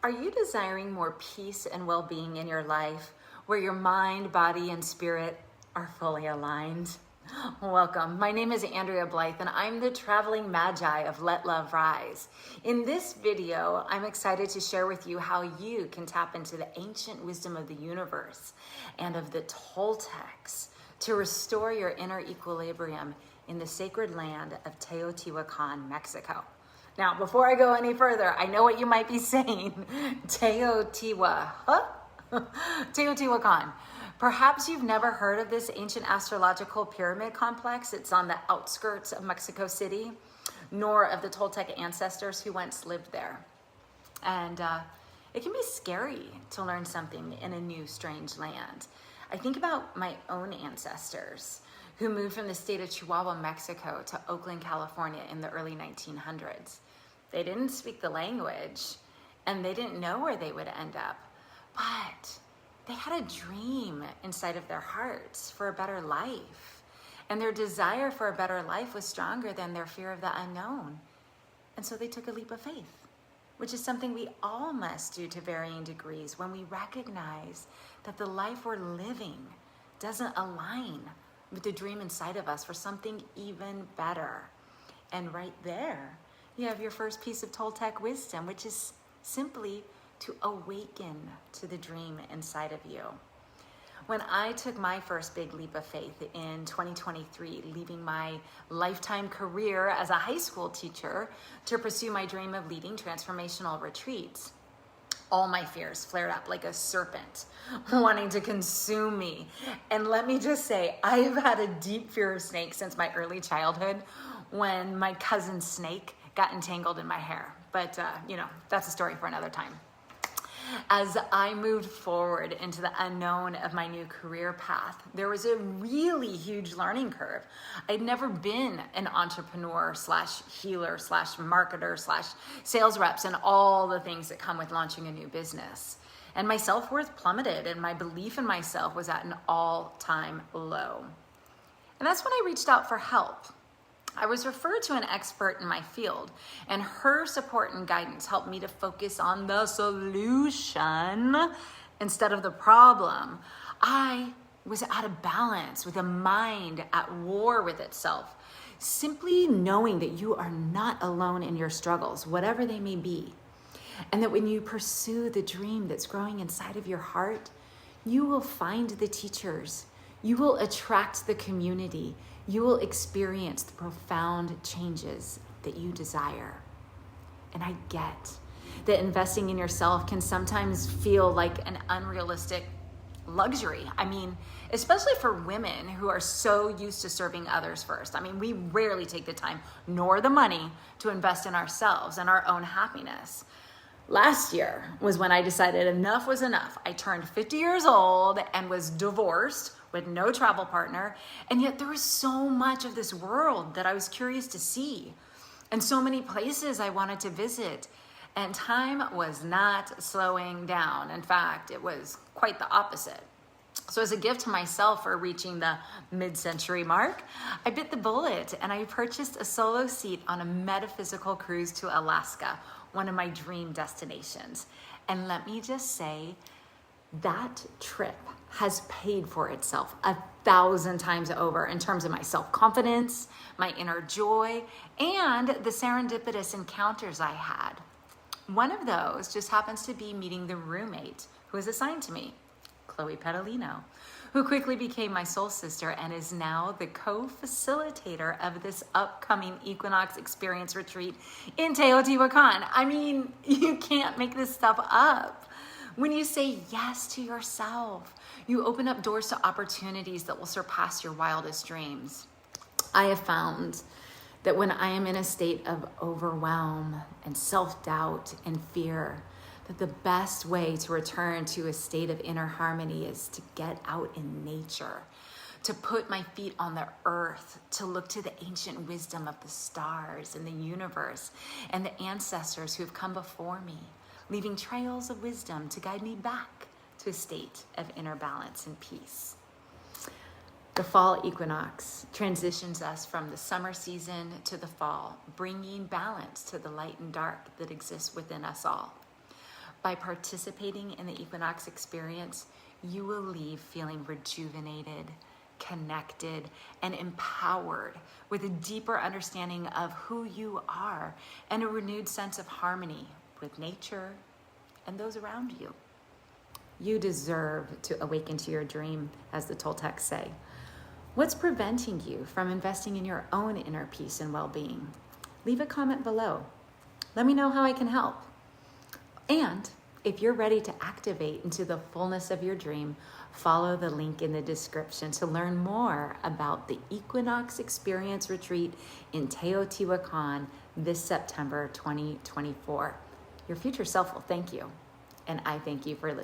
Are you desiring more peace and well-being in your life, where your mind, body, and spirit are fully aligned? Welcome. My name is Andrea Blythe, and I'm the traveling magi of Let Love Rise. In this video, I'm excited to share with you how you can tap into the ancient wisdom of the universe and of the Toltecs to restore your inner equilibrium in the sacred land of Teotihuacan, Mexico. Now, before I go any further, I know what you might be saying. Teotihuacan. Perhaps you've never heard of this ancient astrological pyramid complex. It's on the outskirts of Mexico City, nor of the Toltec ancestors who once lived there. And it can be scary to learn something in a new, strange land. I think about my own ancestors who moved from the state of Chihuahua, Mexico to Oakland, California in the early 1900s. They didn't speak the language and they didn't know where they would end up, but they had a dream inside of their hearts for a better life. And their desire for a better life was stronger than their fear of the unknown. And so they took a leap of faith, which is something we all must do to varying degrees when we recognize that the life we're living doesn't align with the dream inside of us for something even better. And right there, you have your first piece of Toltec wisdom, which is simply to awaken to the dream inside of you. When I took my first big leap of faith in 2023, leaving my lifetime career as a high school teacher to pursue my dream of leading transformational retreats, all my fears flared up like a serpent wanting to consume me. And let me just say, I've had a deep fear of snakes since my early childhood when my cousin snake got entangled in my hair. But, that's a story for another time. As I moved forward into the unknown of my new career path, there was a really huge learning curve. I'd never been an entrepreneur / healer / marketer / sales reps and all the things that come with launching a new business. And my self-worth plummeted and my belief in myself was at an all-time low. And that's when I reached out for help. I was referred to an expert in my field, and her support and guidance helped me to focus on the solution instead of the problem. I was out of balance with a mind at war with itself. Simply knowing that you are not alone in your struggles, whatever they may be, and that when you pursue the dream that's growing inside of your heart, you will find the teachers, you will attract the community, you will experience the profound changes that you desire. And I get that investing in yourself can sometimes feel like an unrealistic luxury. I mean, especially for women who are so used to serving others first. I mean, we rarely take the time nor the money to invest in ourselves and our own happiness. Last year was when I decided enough was enough. I turned 50 years old and was divorced with no travel partner. And yet there was so much of this world that I was curious to see and so many places I wanted to visit. And time was not slowing down. In fact, it was quite the opposite. So as a gift to myself for reaching the mid-century mark, I bit the bullet and I purchased a solo seat on a metaphysical cruise to Alaska, one of my dream destinations. And let me just say, that trip has paid for itself 1,000 times over in terms of my self-confidence, my inner joy, and the serendipitous encounters I had. One of those just happens to be meeting the roommate who was assigned to me, Chloe Petalino, who quickly became my soul sister and is now the co-facilitator of this upcoming Equinox Experience retreat in Teotihuacan. I mean, you can't make this stuff up. When you say yes to yourself, you open up doors to opportunities that will surpass your wildest dreams. I have found that when I am in a state of overwhelm and self-doubt and fear, that the best way to return to a state of inner harmony is to get out in nature, to put my feet on the earth, to look to the ancient wisdom of the stars and the universe and the ancestors who have come before me, leaving trails of wisdom to guide me back to a state of inner balance and peace. The fall equinox transitions us from the summer season to the fall, bringing balance to the light and dark that exists within us all. By participating in the Equinox Experience, you will leave feeling rejuvenated, connected, and empowered with a deeper understanding of who you are and a renewed sense of harmony with nature and those around you. You deserve to awaken to your dream, as the Toltecs say. What's preventing you from investing in your own inner peace and well-being? Leave a comment below. Let me know how I can help. And if you're ready to activate into the fullness of your dream, follow the link in the description to learn more about the Equinox Experience Retreat in Teotihuacan this September 2024. Your future self will thank you, and I thank you for listening.